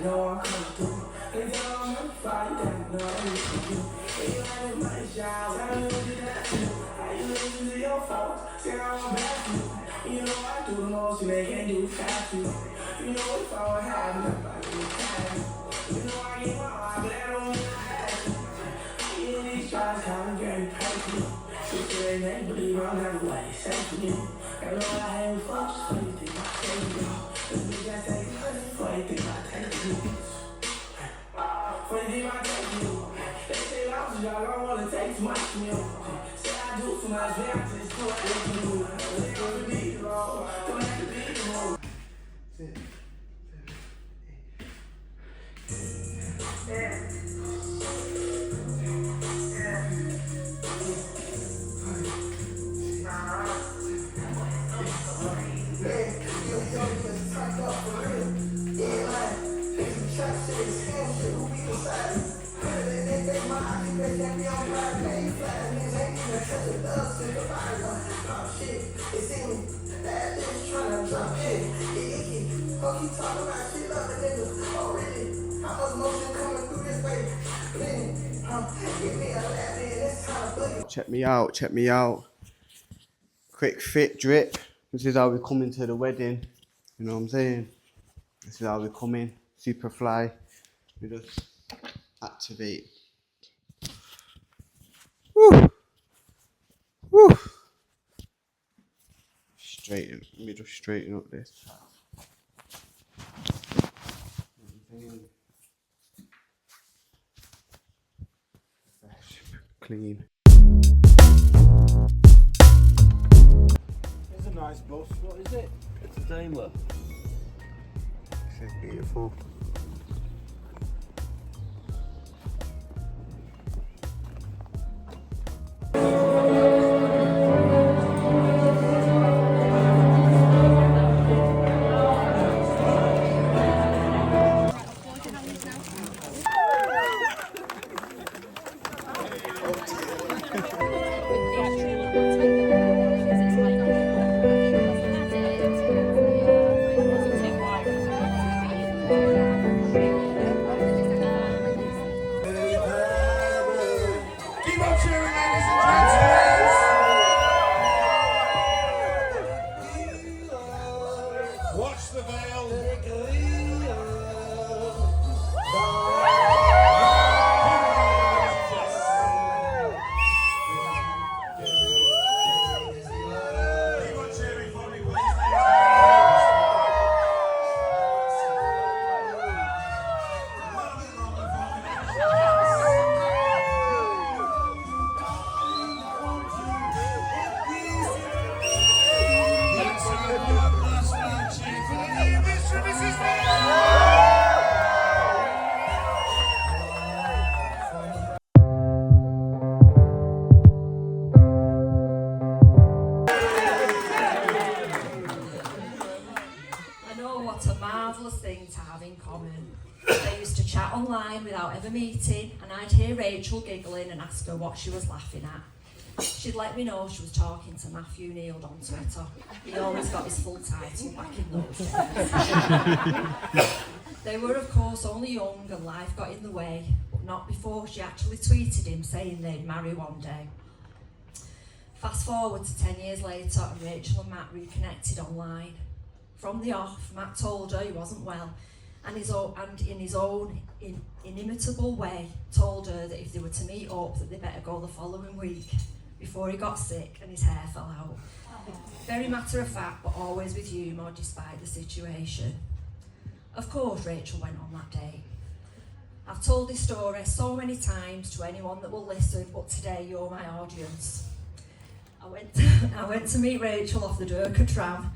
know I'm coming through. If you're on the fire, you gotta know what you do. If you like my job, I know what you got to do. How you listen to your folks, say I'm back to you. You know I do the most, and they can't do fast to you. You know if I would have nobody would have you. You know I get my heart, but that don't mean I have to. You these tries coming very personal. Sister, they make believe I'm never what they say to me. I know I ain't fucked, just what you think I say to you. This bitch I take money, what you think I take you. What you think I take you. They say I'm y'all don't wanna take too much from you. Say I do too much, man, I just do what I can do. They gonna be wrong, don't have to be wrong. Check me out, check me out. Quick fit drip. This is how we come into the wedding. You know what I'm saying? This is how we come in. Super fly. We just activate. Woo! Woo! Straighten. Let me just straighten up this. Fresh, clean. It's a nice bus. What is it? It's a Daimler. This is beautiful. Watch the veil. What a marvellous thing to have in common. They used to chat online without ever meeting, and I'd hear Rachel giggling and ask her what she was laughing at. She'd let me know she was talking to Matthew Neal on Twitter. He always got his full title back in those days. They were of course only young and life got in the way, but not before she actually tweeted him saying they'd marry one day. Fast forward to 10 years later and Rachel and Matt reconnected online. From the off, Matt told her he wasn't well, and in his own inimitable way, told her that if they were to meet up, that they better go the following week, before he got sick and his hair fell out. Very matter of fact, but always with humour despite the situation. Of course, Rachel went on that date. I've told this story so many times to anyone that will listen, but today you're my audience. I went to meet Rachel off the Durka tram,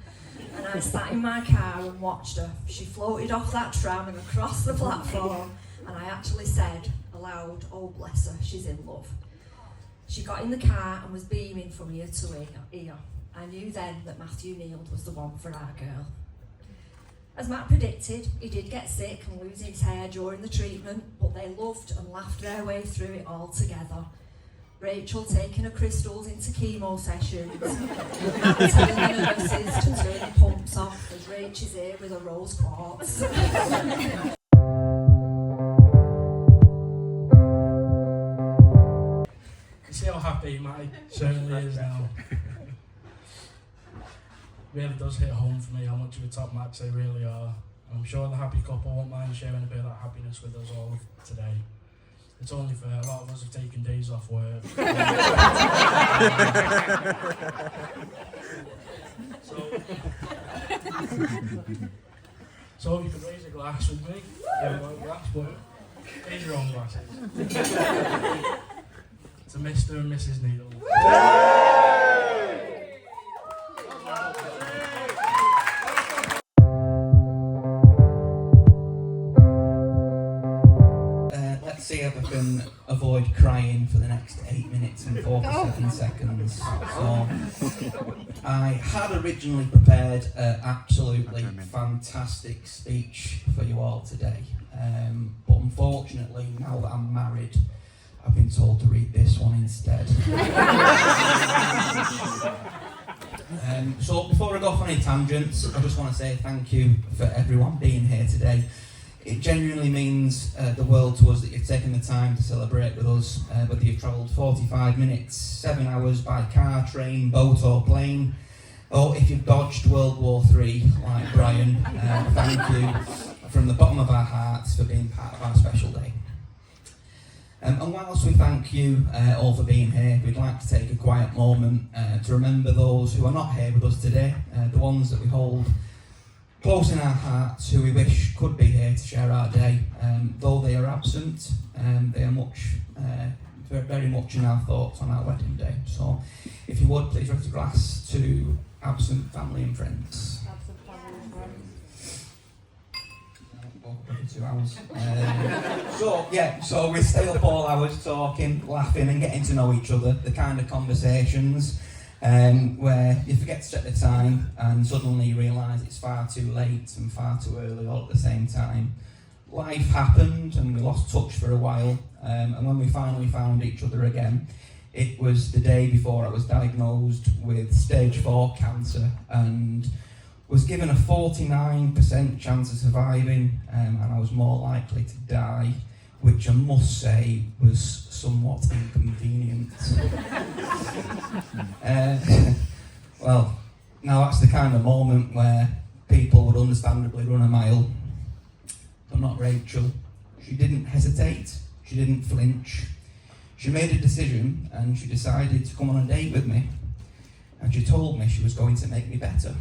and I sat in my car and watched her. She floated off that tram and across the platform, and I actually said aloud, "Oh bless her, she's in love." She got in the car and was beaming from ear to ear. I knew then that Matthew Neal was the one for our girl. As Matt predicted, he did get sick and lose his hair during the treatment, but they loved and laughed their way through it all together. Rachel taking her crystals into chemo sessions, Matt telling the nurses to turn the pumps off as Rach is here with a rose quartz. happy, Matty. Certainly is now. Really does hit home for me how much of a top match they really are. I'm sure the happy couple won't mind sharing a bit of that happiness with us all today. It's only fair, a lot of us have taken days off work. So if you could raise a glass with me, yeah, one glass, but raise your own glasses. To Mr. and Mrs. Needle. Let's see if I can avoid crying for the next 8 minutes and 47 seconds. So, I had originally prepared an absolutely fantastic speech for you all today, but unfortunately, now that I'm married, I've been told to read this one instead. So before I go off on any tangents, I just want to say thank you for everyone being here today. It genuinely means the world to us that you've taken the time to celebrate with us, whether you've travelled 45 minutes, 7 hours by car, train, boat or plane, or if you've dodged World War III like Brian. Thank you from the bottom of our hearts for being part of our special day. And whilst we thank you all for being here, we'd like to take a quiet moment to remember those who are not here with us today, the ones that we hold close in our hearts, who we wish could be here to share our day. Though they are absent, they are very much in our thoughts on our wedding day. So if you would, please raise a glass to absent family and friends. Absent family and friends. 2 hours. So we stay up all hours talking, laughing and getting to know each other, the kind of conversations where you forget to check the time and suddenly you realise it's far too late and far too early all at the same time. Life happened and we lost touch for a while, and when we finally found each other again, it was the day before I was diagnosed with stage 4 cancer and was given a 49% chance of surviving, and I was more likely to die, which I must say was somewhat inconvenient. Well, now that's the kind of moment where people would understandably run a mile, but not Rachel. She didn't hesitate, she didn't flinch. She made a decision and she decided to come on a date with me, and she told me she was going to make me better.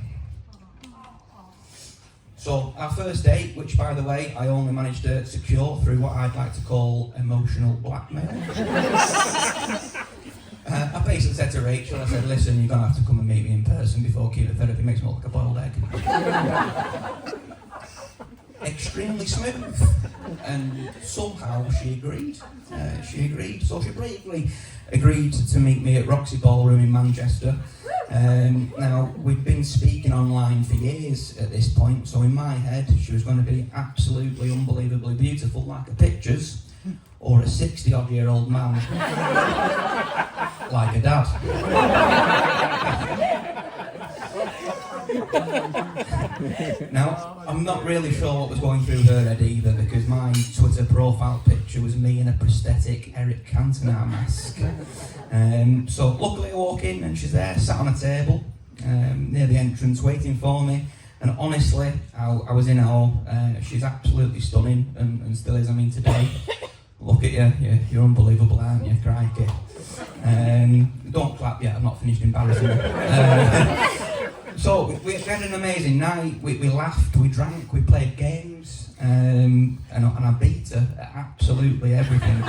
So our first date, which by the way I only managed to secure through what I'd like to call emotional blackmail. I basically said to Rachel, I said, listen, you're going to have to come and meet me in person before chemotherapy makes me look like a boiled egg. Extremely smooth. And somehow she agreed. So she bravely agreed to meet me at Roxy Ballroom in Manchester. Now, we'd been speaking online for years at this point, so in my head, she was going to be absolutely unbelievably beautiful, like her pictures, or a 60-odd-year-old man, like her dad. Now, I'm not really sure what was going through her head either, because my Twitter profile picture was me in a prosthetic Eric Cantona mask. So luckily I walk in and she's there, sat on a table near the entrance waiting for me, and honestly, I was in awe. She's absolutely stunning and still is. I mean, today, look at you, you're unbelievable, aren't you? Crikey. Don't clap yet, I've not finished embarrassing you. So we had an amazing night. We laughed, we drank, we played games, and I beat her at absolutely everything.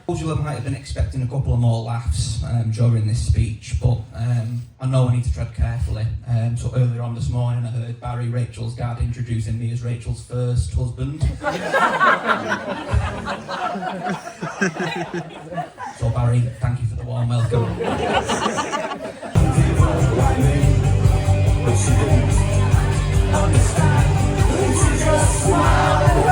Usually I might have been expecting a couple of more laughs during this speech, but I know I need to tread carefully. So earlier on this morning I heard Barry, Rachel's dad, introducing me as Rachel's first husband. So Barry, thank you for the warm welcome. But she didn't understand. She just smiled.